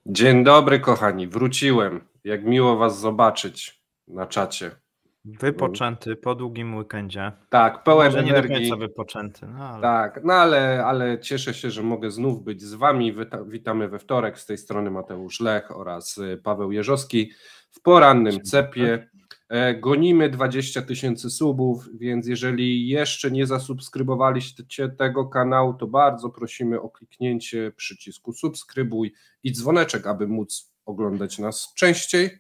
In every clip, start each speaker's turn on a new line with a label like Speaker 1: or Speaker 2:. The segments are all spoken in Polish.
Speaker 1: Dzień dobry, kochani. Wróciłem. Jak miło was zobaczyć na czacie.
Speaker 2: Wypoczęty po długim weekendzie.
Speaker 1: Tak, pełen
Speaker 2: Może nie do
Speaker 1: energii.
Speaker 2: końca wypoczęty, no ale...
Speaker 1: Tak, no ale cieszę się, że mogę znów być z wami. Witamy we wtorek. Z tej strony Mateusz Lech oraz Paweł Jerzowski w porannym cepie. Gonimy 20 000 subów, więc jeżeli jeszcze nie zasubskrybowaliście tego kanału, to bardzo prosimy o kliknięcie przycisku subskrybuj i dzwoneczek, aby móc oglądać nas częściej.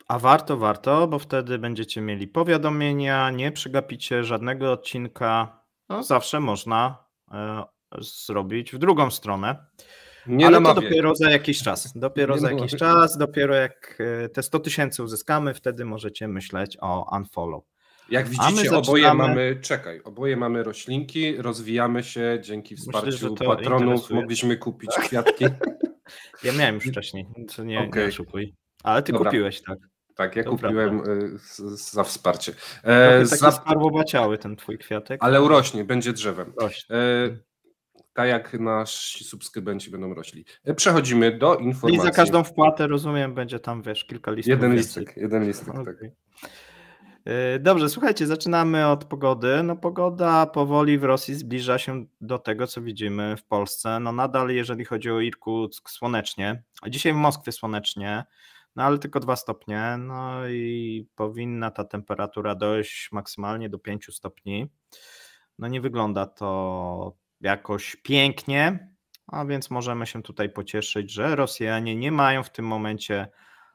Speaker 2: A warto, bo wtedy będziecie mieli powiadomienia, nie przegapicie żadnego odcinka. No zawsze można zrobić w drugą stronę.
Speaker 1: Nie
Speaker 2: ale
Speaker 1: namawiaj.
Speaker 2: To dopiero za jakiś czas. Dopiero jak te 100 000 uzyskamy, wtedy możecie myśleć o unfollow.
Speaker 1: Jak widzicie, oboje mamy roślinki, rozwijamy się dzięki wsparciu patronów, mogliśmy kupić kwiatki.
Speaker 2: Ja miałem już wcześniej, to nie oszukuj. Ale ty kupiłeś, tak?
Speaker 1: Tak, ja kupiłem za wsparcie.
Speaker 2: Taki skarłobaciały ten twój kwiatek.
Speaker 1: Ale urośnie, będzie drzewem. Tak jak nasi subskrybenci będą rośli. Przechodzimy do informacji.
Speaker 2: I za każdą wpłatę, rozumiem, będzie tam, kilka listów.
Speaker 1: Jeden listek,
Speaker 2: okay.
Speaker 1: Tak.
Speaker 2: Dobrze, słuchajcie, zaczynamy od pogody. No pogoda powoli w Rosji zbliża się do tego, co widzimy w Polsce. No nadal, jeżeli chodzi o Irkuck, słonecznie. Dzisiaj w Moskwie słonecznie, no ale tylko 2 stopnie. No i powinna ta temperatura dojść maksymalnie do 5 stopni. No nie wygląda to jakoś pięknie, a więc możemy się tutaj pocieszyć, że Rosjanie nie mają w tym momencie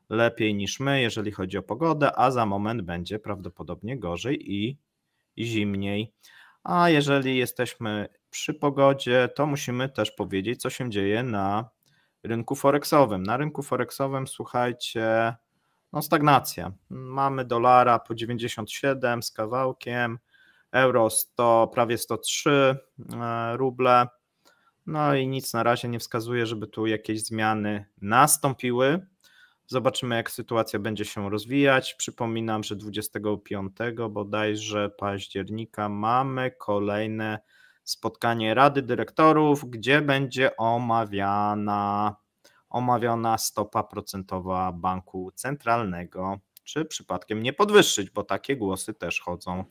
Speaker 2: lepiej niż my, jeżeli chodzi o pogodę, a za moment będzie prawdopodobnie gorzej i zimniej. A jeżeli jesteśmy przy pogodzie, to musimy też powiedzieć, co się dzieje na rynku forexowym. Na rynku forexowym, słuchajcie, no stagnacja. Mamy dolara po 97 z kawałkiem, euro prawie 103 ruble. No i nic na razie nie wskazuje, żeby tu jakieś zmiany nastąpiły. Zobaczymy, jak sytuacja będzie się rozwijać. Przypominam, że 25 bodajże października mamy kolejne spotkanie Rady Dyrektorów, gdzie będzie omawiana stopa procentowa Banku Centralnego. Czy przypadkiem nie podwyższyć, bo takie głosy też chodzą.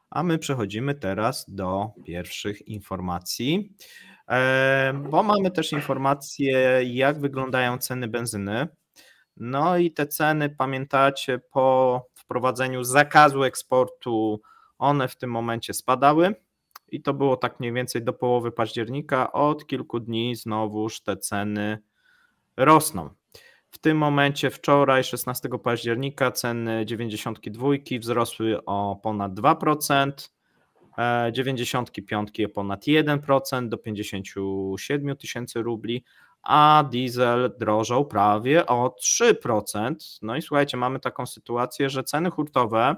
Speaker 2: A my przechodzimy teraz do pierwszych informacji, bo mamy też informacje, jak wyglądają ceny benzyny. No i te ceny, pamiętacie, po wprowadzeniu zakazu eksportu, one w tym momencie spadały i to było tak mniej więcej do połowy października. Od kilku dni znowuż te ceny rosną. W tym momencie wczoraj, 16 października, ceny 92 wzrosły o ponad 2%, 95 o ponad 1% do 57 000 rubli, a diesel drożał prawie o 3%. No i słuchajcie, mamy taką sytuację, że ceny hurtowe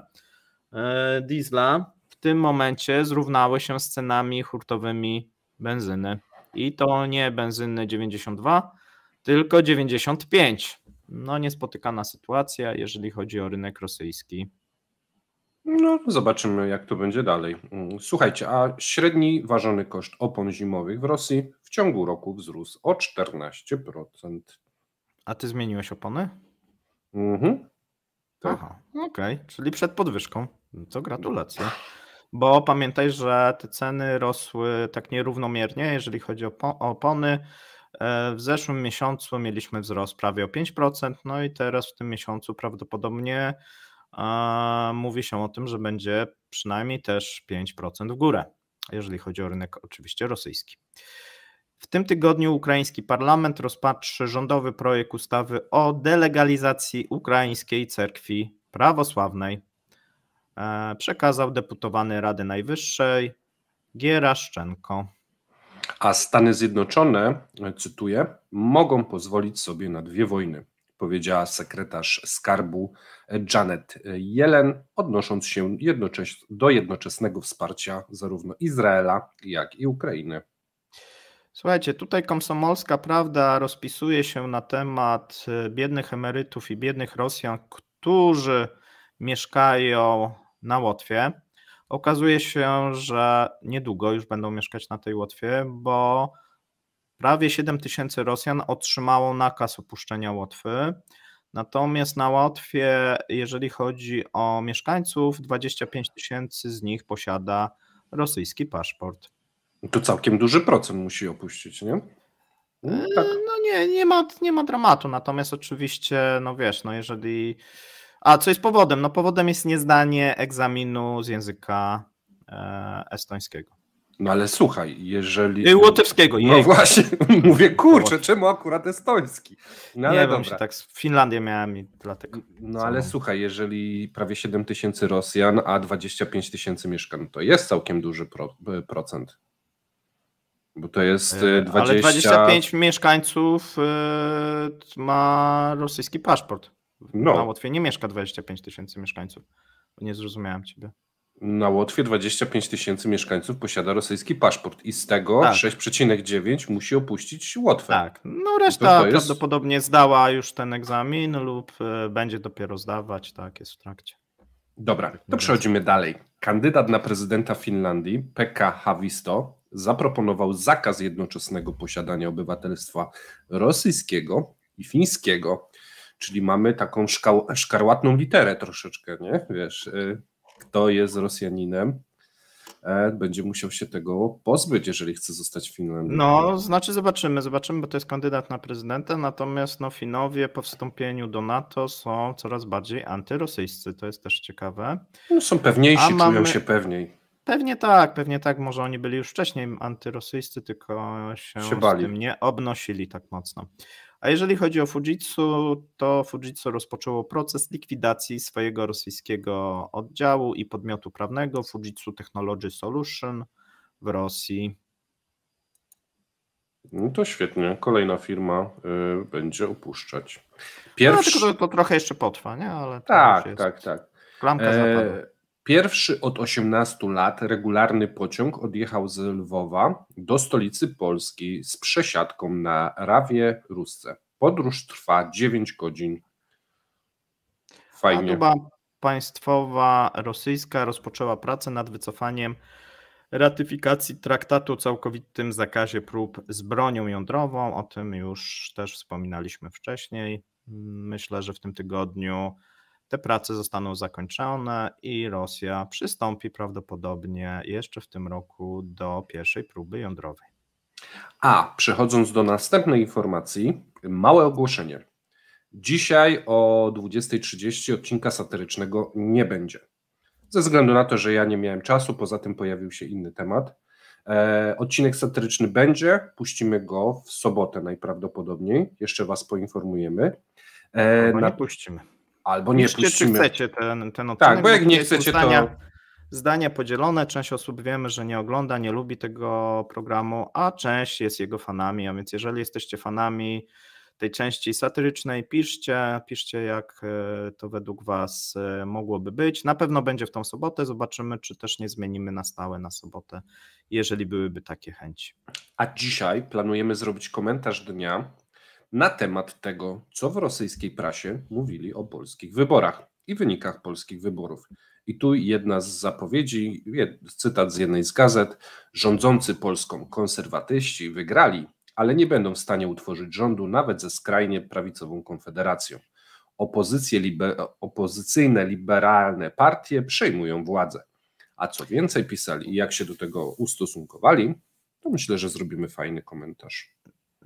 Speaker 2: diesla w tym momencie zrównały się z cenami hurtowymi benzyny. I to nie benzyny 92, tylko 95. No niespotykana sytuacja, jeżeli chodzi o rynek rosyjski.
Speaker 1: No, zobaczymy, jak to będzie dalej. Słuchajcie, a średni ważony koszt opon zimowych w Rosji w ciągu roku wzrósł o 14%.
Speaker 2: A ty zmieniłeś opony?
Speaker 1: Tak.
Speaker 2: Aha, okej, czyli przed podwyżką. To gratulacje. Bo pamiętaj, że te ceny rosły tak nierównomiernie, jeżeli chodzi o opony. W zeszłym miesiącu mieliśmy wzrost prawie o 5%, no i teraz w tym miesiącu prawdopodobnie mówi się o tym, że będzie przynajmniej też 5% w górę, jeżeli chodzi o rynek oczywiście rosyjski. W tym tygodniu ukraiński parlament rozpatrzy rządowy projekt ustawy o delegalizacji ukraińskiej cerkwi prawosławnej. Przekazał deputowany Rady Najwyższej Gieraszczenko.
Speaker 1: A Stany Zjednoczone, cytuję, mogą pozwolić sobie na 2 wojny, powiedziała sekretarz skarbu Janet Yellen, odnosząc się do jednoczesnego wsparcia zarówno Izraela, jak i Ukrainy.
Speaker 2: Słuchajcie, tutaj Komsomolska Prawda rozpisuje się na temat biednych emerytów i biednych Rosjan, którzy mieszkają na Łotwie. Okazuje się, że niedługo już będą mieszkać na tej Łotwie, bo prawie 7 000 Rosjan otrzymało nakaz opuszczenia Łotwy, natomiast na Łotwie, jeżeli chodzi o mieszkańców, 25 000 z nich posiada rosyjski paszport.
Speaker 1: To całkiem duży procent musi opuścić, nie?
Speaker 2: Tak. No nie ma dramatu, natomiast oczywiście, no wiesz, no jeżeli... co jest powodem? No powodem jest niezdanie egzaminu z języka estońskiego.
Speaker 1: No ale słuchaj, jeżeli...
Speaker 2: Łotewskiego.
Speaker 1: No właśnie, mówię, kurczę, czemu akurat estoński? No ale
Speaker 2: nie
Speaker 1: dobra.
Speaker 2: wiem, się tak w Finlandię miałem i dlatego...
Speaker 1: No ale słuchaj, jeżeli prawie 7 000 Rosjan, a 25 000 mieszka, no to jest całkiem duży procent. Bo to jest 20...
Speaker 2: Ale 25 mieszkańców ma rosyjski paszport. Na Łotwie nie mieszka 25 000 mieszkańców. Nie zrozumiałem ciebie.
Speaker 1: Na Łotwie 25 000 mieszkańców posiada rosyjski paszport i z tego 6,9 musi opuścić Łotwę.
Speaker 2: Tak, no reszta prawdopodobnie zdała już ten egzamin lub będzie dopiero zdawać, tak, jest w trakcie.
Speaker 1: Dobra, to przechodzimy dalej. Kandydat na prezydenta Finlandii, Pekka Haavisto, zaproponował zakaz jednoczesnego posiadania obywatelstwa rosyjskiego i fińskiego, czyli mamy taką szkarłatną literę troszeczkę, nie? Wiesz, kto jest Rosjaninem, będzie musiał się tego pozbyć, jeżeli chce zostać w Finlandii.
Speaker 2: No, znaczy zobaczymy, bo to jest kandydat na prezydenta, natomiast no, Finowie po wstąpieniu do NATO są coraz bardziej antyrosyjscy, to jest też ciekawe.
Speaker 1: No, są pewniejsi, czują się pewniej.
Speaker 2: Pewnie tak, może oni byli już wcześniej antyrosyjscy, tylko się z tym nie obnosili tak mocno. A jeżeli chodzi o Fujitsu, to Fujitsu rozpoczęło proces likwidacji swojego rosyjskiego oddziału i podmiotu prawnego Fujitsu Technology Solution w Rosji.
Speaker 1: No to świetnie, kolejna firma będzie opuszczać.
Speaker 2: Tylko to trochę jeszcze potrwa, nie? Ale
Speaker 1: tak.
Speaker 2: Klamka zapadła.
Speaker 1: Pierwszy od 18 lat regularny pociąg odjechał z Lwowa do stolicy Polski z przesiadką na Rawie-Rusce. Podróż trwa 9 godzin. Fajnie.
Speaker 2: Duba państwowa rosyjska rozpoczęła pracę nad wycofaniem ratyfikacji traktatu o całkowitym zakazie prób z bronią jądrową. O tym już też wspominaliśmy wcześniej. Myślę, że w tym tygodniu te prace zostaną zakończone i Rosja przystąpi prawdopodobnie jeszcze w tym roku do pierwszej próby jądrowej.
Speaker 1: Przechodząc do następnej informacji, małe ogłoszenie. Dzisiaj o 20:30 odcinka satyrycznego nie będzie. Ze względu na to, że ja nie miałem czasu, poza tym pojawił się inny temat. Odcinek satyryczny będzie, puścimy go w sobotę najprawdopodobniej, jeszcze Was poinformujemy.
Speaker 2: Nie puścimy.
Speaker 1: Albo nie puścimy.
Speaker 2: Czy chcecie ten odcinek?
Speaker 1: Tak, bo jak nie chcecie, to...
Speaker 2: Zdania podzielone, część osób wiemy, że nie ogląda, nie lubi tego programu, a część jest jego fanami, a więc jeżeli jesteście fanami tej części satyrycznej, piszcie jak to według Was mogłoby być. Na pewno będzie w tą sobotę, zobaczymy, czy też nie zmienimy na stałe na sobotę, jeżeli byłyby takie chęci.
Speaker 1: A dzisiaj planujemy zrobić komentarz dnia na temat tego, co w rosyjskiej prasie mówili o polskich wyborach i wynikach polskich wyborów. I tu jedna z zapowiedzi, cytat z jednej z gazet: rządzący Polską konserwatyści wygrali, ale nie będą w stanie utworzyć rządu nawet ze skrajnie prawicową Konfederacją. Opozycyjne, liberalne partie przejmują władzę. A co więcej pisali i jak się do tego ustosunkowali, to myślę, że zrobimy fajny komentarz.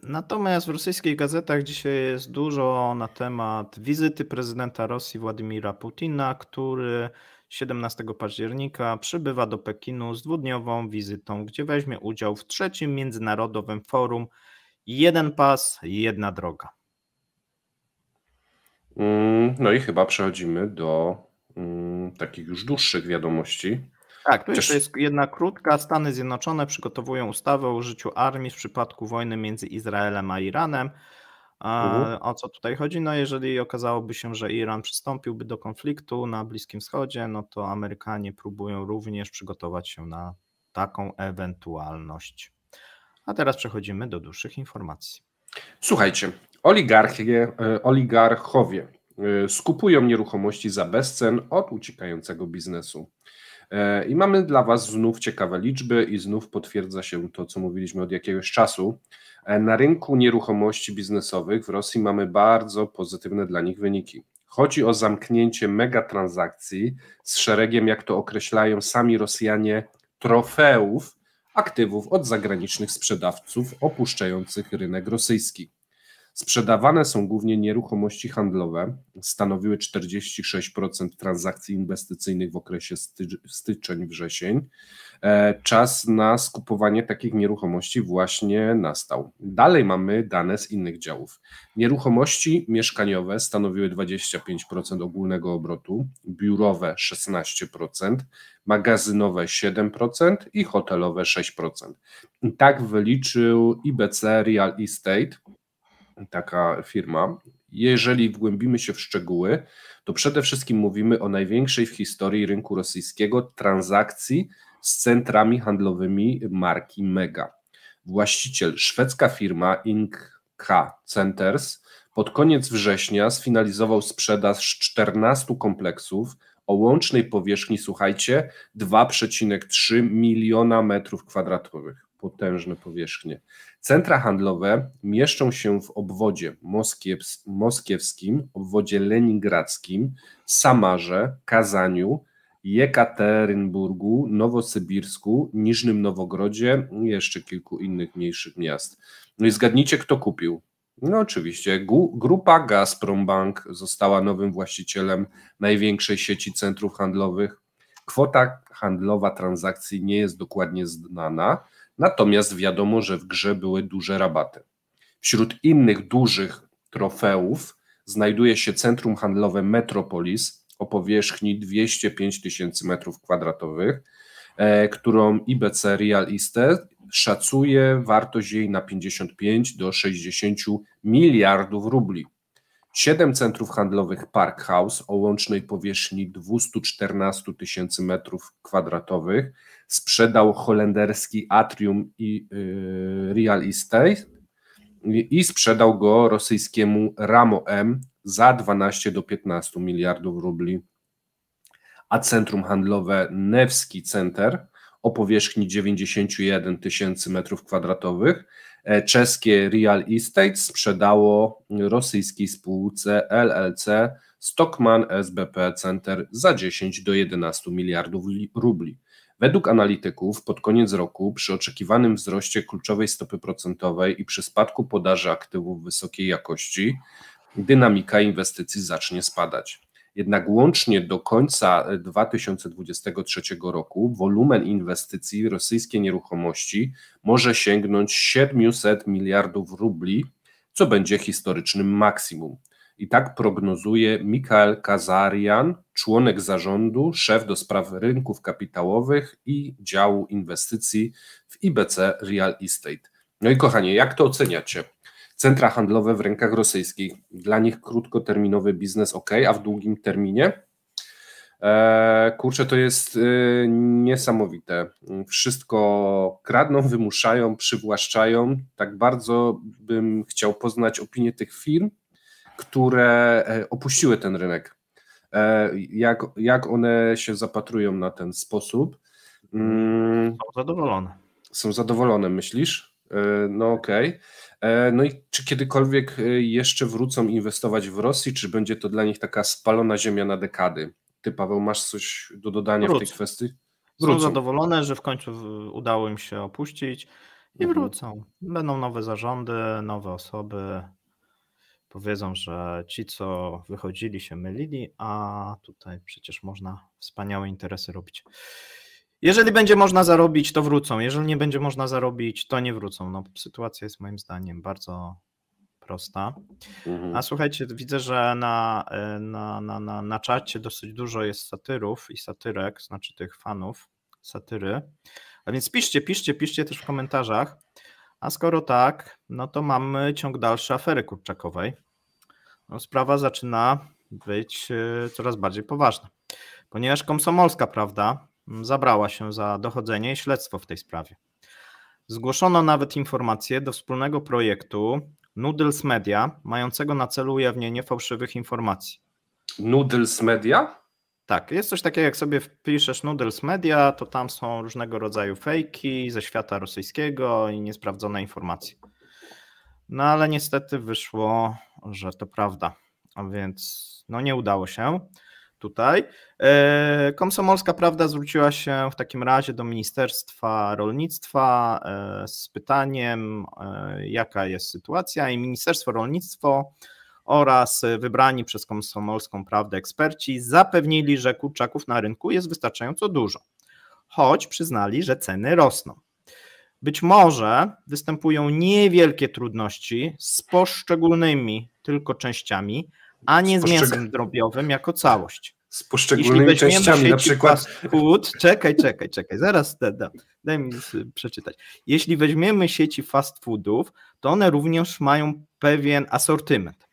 Speaker 2: Natomiast w rosyjskich gazetach dzisiaj jest dużo na temat wizyty prezydenta Rosji Władimira Putina, który 17 października przybywa do Pekinu z dwudniową wizytą, gdzie weźmie udział w 3. Międzynarodowym Forum Jeden Pas, Jedna Droga.
Speaker 1: No i chyba przechodzimy do takich już dłuższych wiadomości.
Speaker 2: Tak, tu jeszcze jest jedna krótka. Stany Zjednoczone przygotowują ustawę o użyciu armii w przypadku wojny między Izraelem a Iranem. O co tutaj chodzi? No jeżeli okazałoby się, że Iran przystąpiłby do konfliktu na Bliskim Wschodzie, no to Amerykanie próbują również przygotować się na taką ewentualność. A teraz przechodzimy do dłuższych informacji.
Speaker 1: Słuchajcie, oligarchowie skupują nieruchomości za bezcen od uciekającego biznesu. I mamy dla Was znów ciekawe liczby i znów potwierdza się to, co mówiliśmy od jakiegoś czasu. Na rynku nieruchomości biznesowych w Rosji mamy bardzo pozytywne dla nich wyniki. Chodzi o zamknięcie megatransakcji z szeregiem, jak to określają sami Rosjanie, trofeów aktywów od zagranicznych sprzedawców opuszczających rynek rosyjski. Sprzedawane są głównie nieruchomości handlowe, stanowiły 46% transakcji inwestycyjnych w okresie styczeń-wrzesień. Czas na skupowanie takich nieruchomości właśnie nastał. Dalej mamy dane z innych działów. Nieruchomości mieszkaniowe stanowiły 25% ogólnego obrotu, biurowe 16%, magazynowe 7% i hotelowe 6%. I tak wyliczył IBC Real Estate, taka firma. Jeżeli wgłębimy się w szczegóły, to przede wszystkim mówimy o największej w historii rynku rosyjskiego transakcji z centrami handlowymi marki Mega. Właściciel, szwedzka firma Inc.K Centers, pod koniec września sfinalizował sprzedaż 14 kompleksów o łącznej powierzchni, słuchajcie, 2,3 miliona metrów kwadratowych. Potężne powierzchnie. Centra handlowe mieszczą się w obwodzie moskiewskim, obwodzie leningradzkim, Samarze, Kazaniu, Jekaterynburgu, Nowosybirsku, Niżnym Nowogrodzie i jeszcze kilku innych mniejszych miast. No i zgadnijcie, kto kupił? No oczywiście, grupa Gazprombank została nowym właścicielem największej sieci centrów handlowych. Kwota handlowa transakcji nie jest dokładnie znana, natomiast wiadomo, że w grze były duże rabaty. Wśród innych dużych trofeów znajduje się centrum handlowe Metropolis o powierzchni 205 tysięcy metrów kwadratowych, którą IBC Real Estate szacuje wartość jej na 55 do 60 miliardów rubli. 7 centrów handlowych Park House o łącznej powierzchni 214 tysięcy metrów kwadratowych sprzedał holenderski Atrium i Real Estate i sprzedał go rosyjskiemu Ramo M za 12 do 15 miliardów rubli. A centrum handlowe Nevski Center o powierzchni 91 tysięcy metrów kwadratowych czeskie Real Estate sprzedało rosyjskiej spółce LLC Stockmann SBP Center za 10 do 11 miliardów rubli. Według analityków pod koniec roku przy oczekiwanym wzroście kluczowej stopy procentowej i przy spadku podaży aktywów wysokiej jakości dynamika inwestycji zacznie spadać. Jednak łącznie do końca 2023 roku wolumen inwestycji w rosyjskie nieruchomości może sięgnąć 700 miliardów rubli, co będzie historycznym maksimum. I tak prognozuje Mikhail Kazarian, członek zarządu, szef do spraw rynków kapitałowych i działu inwestycji w IBC Real Estate. No i kochanie, jak to oceniacie? Centra handlowe w rękach rosyjskich, dla nich krótkoterminowy biznes ok, a w długim terminie? Kurczę, to jest niesamowite. Wszystko kradną, wymuszają, przywłaszczają. Tak bardzo bym chciał poznać opinię tych firm, które opuściły ten rynek. Jak one się zapatrują na ten sposób?
Speaker 2: Są zadowolone.
Speaker 1: Są zadowolone, myślisz? No okej. No i czy kiedykolwiek jeszcze wrócą inwestować w Rosji, czy będzie to dla nich taka spalona ziemia na dekady? Ty, Paweł, masz coś do dodania w tej kwestii?
Speaker 2: Są zadowolone, że w końcu udało im się opuścić i wrócą. Będą nowe zarządy, nowe osoby. Powiedzą, że ci, co wychodzili, się mylili, a tutaj przecież można wspaniałe interesy robić. Jeżeli będzie można zarobić, to wrócą. Jeżeli nie będzie można zarobić, to nie wrócą. No, sytuacja jest moim zdaniem prosta. A słuchajcie, widzę, że na czacie dosyć dużo jest satyrów i satyrek, znaczy tych fanów satyry. A więc piszcie też w komentarzach. A skoro tak, no to mamy ciąg dalszy afery Kurczakowej. No, sprawa zaczyna być coraz bardziej poważna, ponieważ Komsomolska Prawda zabrała się za dochodzenie i śledztwo w tej sprawie. Zgłoszono nawet informacje do wspólnego projektu Noodles Media, mającego na celu ujawnienie fałszywych informacji.
Speaker 1: Noodles Media?
Speaker 2: Tak, jest coś takiego, jak sobie wpiszesz Noodles Media, to tam są różnego rodzaju fejki ze świata rosyjskiego i niesprawdzone informacje. No ale niestety wyszło, że to prawda, a więc no nie udało się tutaj. Komsomolska Prawda zwróciła się w takim razie do Ministerstwa Rolnictwa z pytaniem, jaka jest sytuacja, i Ministerstwo Rolnictwa oraz wybrani przez Komsomolską Prawdę eksperci zapewnili, że kurczaków na rynku jest wystarczająco dużo, choć przyznali, że ceny rosną. Być może występują niewielkie trudności z poszczególnymi tylko częściami, a nie z mięsem drobiowym jako całość.
Speaker 1: Z poszczególnymi częściami, na przykład.
Speaker 2: Food, czekaj, zaraz daj mi przeczytać. Jeśli weźmiemy sieci fast foodów, to one również mają pewien asortyment.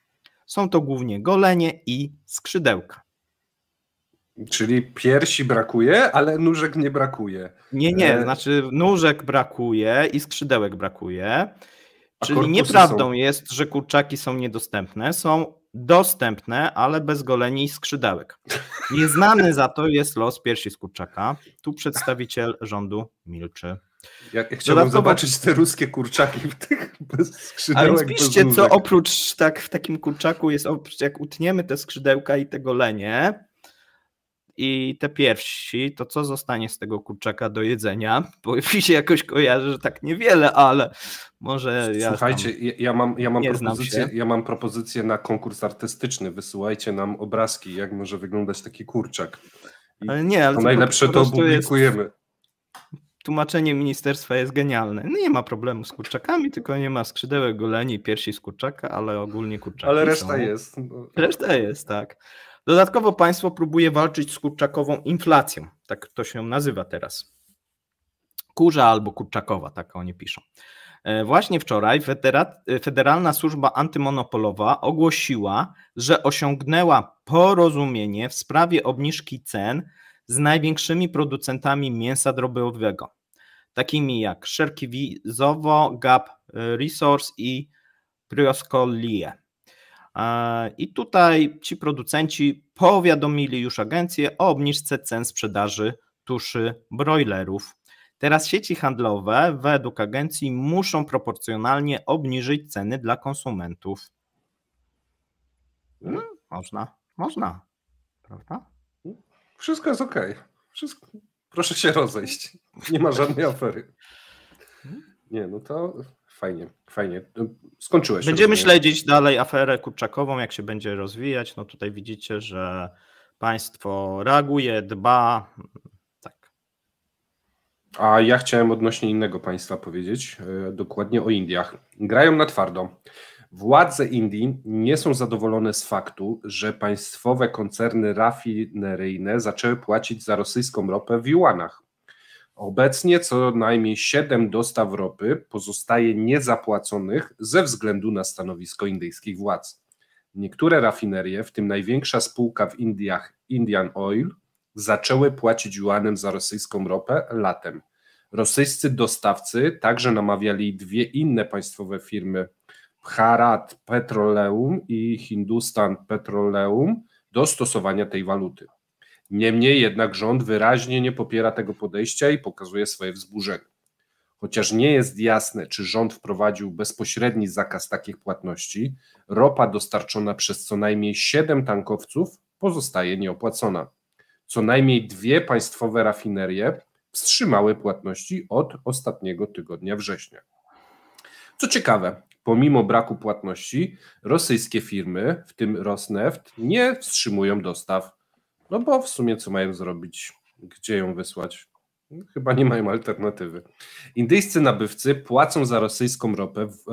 Speaker 2: Są to głównie golenie i skrzydełka.
Speaker 1: Czyli piersi brakuje, ale nóżek nie brakuje.
Speaker 2: Nie, znaczy nóżek brakuje i skrzydełek brakuje. Czyli nieprawdą jest, że kurczaki są niedostępne. Są dostępne, ale bez goleni i skrzydełek. Nieznany za to jest los piersi z kurczaka. Tu przedstawiciel rządu milczy.
Speaker 1: Ja chciałbym zobaczyć te ruskie kurczaki w tych bez skrzydełek.
Speaker 2: Ale piszcie, co oprócz w takim kurczaku jest, jak utniemy te skrzydełka i te golenie i te piersi, to co zostanie z tego kurczaka do jedzenia? Bo mi się jakoś kojarzy, że tak niewiele, ale może ja.
Speaker 1: Słuchajcie, ja mam propozycję na konkurs artystyczny. Wysyłajcie nam obrazki, jak może wyglądać taki kurczak.
Speaker 2: Ale nie, ale
Speaker 1: to najlepsze to opublikujemy.
Speaker 2: Tłumaczenie ministerstwa jest genialne. No nie ma problemu z kurczakami, tylko nie ma skrzydełek, goleni, piersi z kurczaka, ale ogólnie kurczaki
Speaker 1: ale reszta
Speaker 2: są.
Speaker 1: jest.
Speaker 2: Reszta jest, tak. Dodatkowo państwo próbuje walczyć z kurczakową inflacją. Tak to się nazywa teraz. Kurza albo kurczakowa, tak oni piszą. Właśnie wczoraj Federalna Służba Antymonopolowa ogłosiła, że osiągnęła porozumienie w sprawie obniżki cen z największymi producentami mięsa drobiowego, takimi jak Szerkiwizowo, Gap Resource i Prioskolie. I tutaj ci producenci powiadomili już agencję o obniżce cen sprzedaży tuszy brojlerów. Teraz sieci handlowe według agencji muszą proporcjonalnie obniżyć ceny dla konsumentów. Można, prawda?
Speaker 1: Wszystko jest okej. Proszę się rozejść. Nie ma żadnej afery. Nie, no to fajnie. Skończyłeś.
Speaker 2: Będziemy śledzić dalej aferę kurczakową, jak się będzie rozwijać. No tutaj widzicie, że państwo reaguje, dba. Tak.
Speaker 1: A ja chciałem odnośnie innego państwa powiedzieć, dokładnie o Indiach. Grają na twardo. Władze Indii nie są zadowolone z faktu, że państwowe koncerny rafineryjne zaczęły płacić za rosyjską ropę w juanach. Obecnie co najmniej 7 dostaw ropy pozostaje niezapłaconych ze względu na stanowisko indyjskich władz. Niektóre rafinerie, w tym największa spółka w Indiach, Indian Oil, zaczęły płacić juanem za rosyjską ropę latem. Rosyjscy dostawcy także namawiali dwie inne państwowe firmy, Bharat Petroleum i Hindustan Petroleum, do stosowania tej waluty. Niemniej jednak rząd wyraźnie nie popiera tego podejścia i pokazuje swoje wzburzenie. Chociaż nie jest jasne, czy rząd wprowadził bezpośredni zakaz takich płatności, ropa dostarczona przez co najmniej 7 tankowców pozostaje nieopłacona. Co najmniej 2 państwowe rafinerie wstrzymały płatności od ostatniego tygodnia września. Co ciekawe, pomimo braku płatności, rosyjskie firmy, w tym Rosneft, nie wstrzymują dostaw. No bo w sumie co mają zrobić? Gdzie ją wysłać? Chyba nie mają alternatywy. Indyjscy nabywcy płacą za rosyjską ropę w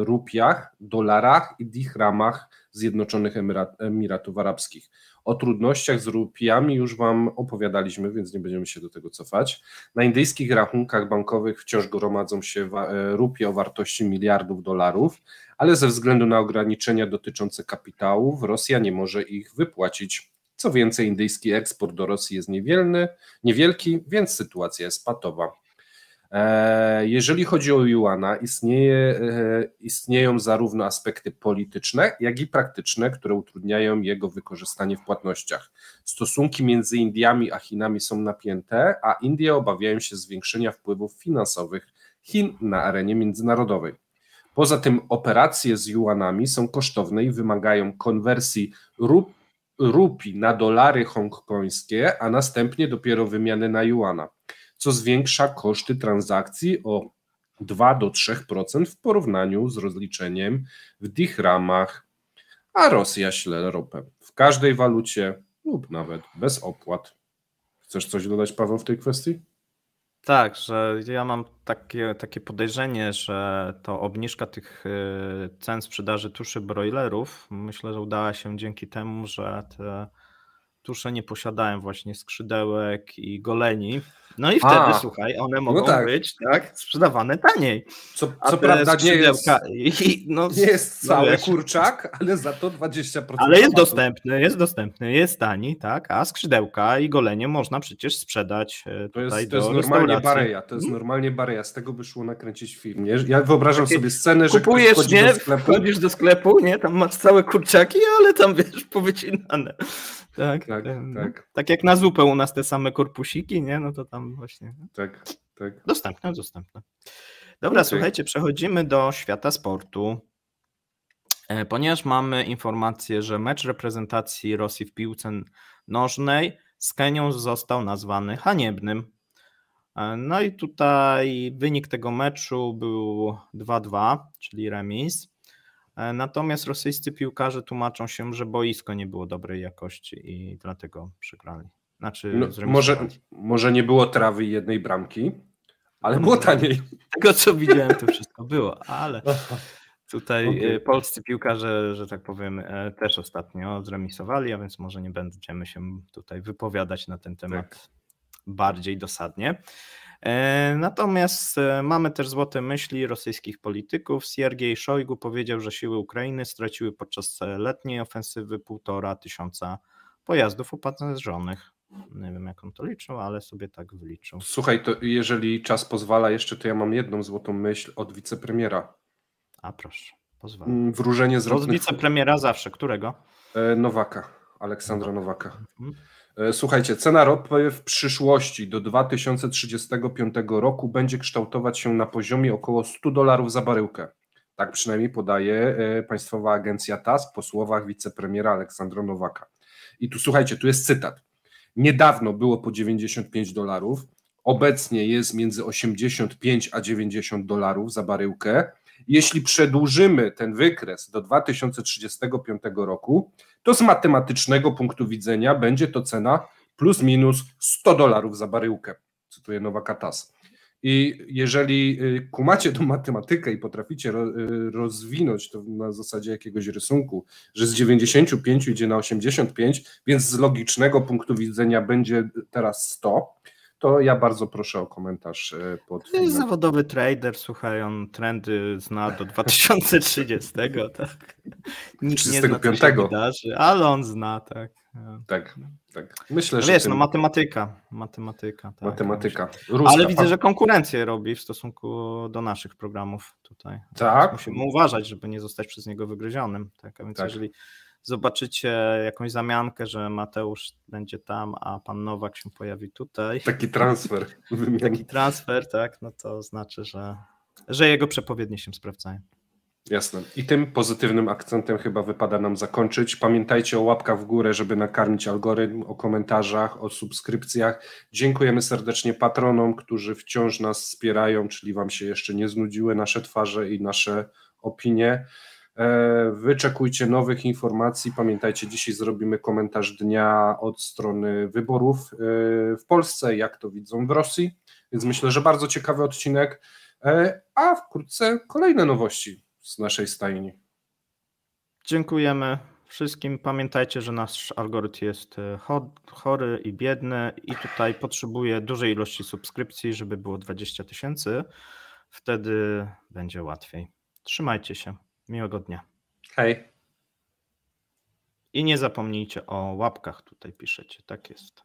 Speaker 1: rupiach, dolarach i dirhamach Zjednoczonych Emiratów Arabskich. O trudnościach z rupiami już Wam opowiadaliśmy, więc nie będziemy się do tego cofać. Na indyjskich rachunkach bankowych wciąż gromadzą się rupie o wartości miliardów dolarów, ale ze względu na ograniczenia dotyczące kapitałów Rosja nie może ich wypłacić. Co więcej, indyjski eksport do Rosji jest niewielki, więc sytuacja jest patowa. Jeżeli chodzi o juana, istnieją zarówno aspekty polityczne, jak i praktyczne, które utrudniają jego wykorzystanie w płatnościach. Stosunki między Indiami a Chinami są napięte, a Indie obawiają się zwiększenia wpływów finansowych Chin na arenie międzynarodowej. Poza tym operacje z juanami są kosztowne i wymagają konwersji rupii na dolary hongkońskie, a następnie dopiero wymiany na juana, co zwiększa koszty transakcji o 2 do 3% w porównaniu z rozliczeniem w dirhamach, a Rosja śle ropę w każdej walucie lub nawet bez opłat. Chcesz coś dodać, Paweł, w tej kwestii?
Speaker 2: Tak, że ja mam takie podejrzenie, że to obniżka tych cen sprzedaży tuszy brojlerów, myślę, że udała się dzięki temu, że te tusze nie posiadają właśnie skrzydełek i goleni. No i wtedy, słuchaj, one mogą być sprzedawane taniej.
Speaker 1: Co prawda nie jest cały
Speaker 2: wiesz,
Speaker 1: kurczak, ale za to 20%.
Speaker 2: Ale jest dostępny, jest tani, tak, a skrzydełka i golenie można przecież sprzedać tutaj
Speaker 1: to jest normalnie bareja, to jest normalnie bareja, z tego by szło nakręcić film. Nie? Ja wyobrażam sobie scenę, że
Speaker 2: kupujesz, wchodzisz do sklepu, nie, tam masz całe kurczaki, ale tam wiesz, powycinane. Tak. Tak jak na zupę u nas te same korpusiki, nie, no to tam właśnie.
Speaker 1: Tak.
Speaker 2: Dostępne. Dobra, słuchajcie, przechodzimy do świata sportu. Ponieważ mamy informację, że mecz reprezentacji Rosji w piłce nożnej z Kenią został nazwany haniebnym. No i tutaj wynik tego meczu był 2-2, czyli remis. Natomiast rosyjscy piłkarze tłumaczą się, że boisko nie było dobrej jakości i dlatego przegrali.
Speaker 1: Może nie było trawy i jednej bramki, ale było taniej.
Speaker 2: Tego co widziałem, to wszystko było, ale tutaj polscy piłkarze, że tak powiem, też ostatnio zremisowali, a więc może nie będziemy się tutaj wypowiadać na ten temat bardziej dosadnie. Natomiast mamy też złote myśli rosyjskich polityków. Siergiej Szojgu powiedział, że siły Ukrainy straciły podczas letniej ofensywy 1500 pojazdów opancerzonych. Nie wiem, jak on to liczył, ale sobie tak wyliczył.
Speaker 1: Słuchaj, to jeżeli czas pozwala jeszcze, to ja mam jedną złotą myśl od wicepremiera.
Speaker 2: A proszę, pozwalam.
Speaker 1: Wróżenie z
Speaker 2: Od wicepremiera zawsze. Którego?
Speaker 1: Nowaka, Aleksandra Nowaka. Słuchajcie, cena ropy w przyszłości do 2035 roku będzie kształtować się na poziomie około $100 za baryłkę. Tak przynajmniej podaje Państwowa Agencja TASS po słowach wicepremiera Aleksandra Nowaka. I tu słuchajcie, tu jest cytat. Niedawno było po $95, obecnie jest między 85 a $90 za baryłkę. Jeśli przedłużymy ten wykres do 2035 roku, to z matematycznego punktu widzenia będzie to cena plus minus $100 za baryłkę, cytuję Nowaka TASS. I jeżeli kumacie tą matematykę i potraficie rozwinąć to na zasadzie jakiegoś rysunku, że z 95 idzie na 85, więc z logicznego punktu widzenia będzie teraz 100, to ja bardzo proszę o komentarz pod filmem.
Speaker 2: Zawodowy trader, słuchaj, on trendy zna do 2030, tak. Nikt nie zna, co się wydarzy, ale on zna, tak.
Speaker 1: Tak. Myślę, że...
Speaker 2: Wiesz, matematyka. Tak,
Speaker 1: matematyka.
Speaker 2: Ruska, ale widzę, że konkurencję robi w stosunku do naszych programów tutaj.
Speaker 1: Tak.
Speaker 2: Musimy uważać, żeby nie zostać przez niego wygryzionym. Tak? A więc jeżeli zobaczycie jakąś zamiankę, że Mateusz będzie tam, a pan Nowak się pojawi tutaj.
Speaker 1: Taki transfer.
Speaker 2: Tak, no to znaczy, że jego przepowiednie się sprawdzają.
Speaker 1: Jasne. I tym pozytywnym akcentem chyba wypada nam zakończyć. Pamiętajcie o łapkach w górę, żeby nakarmić algorytm, o komentarzach, o subskrypcjach. Dziękujemy serdecznie patronom, którzy wciąż nas wspierają, czyli wam się jeszcze nie znudziły nasze twarze i nasze opinie. Wyczekujcie nowych informacji. Pamiętajcie, dzisiaj zrobimy komentarz dnia od strony wyborów w Polsce, jak to widzą w Rosji, więc myślę, że bardzo ciekawy odcinek, a wkrótce kolejne nowości z naszej stajni.
Speaker 2: Dziękujemy wszystkim. Pamiętajcie, że nasz algorytm jest chory i biedny i tutaj potrzebuje dużej ilości subskrypcji, żeby było 20 000. Wtedy będzie łatwiej. Trzymajcie się. Miłego dnia.
Speaker 1: Hej.
Speaker 2: I nie zapomnijcie o łapkach, tutaj piszecie. Tak jest.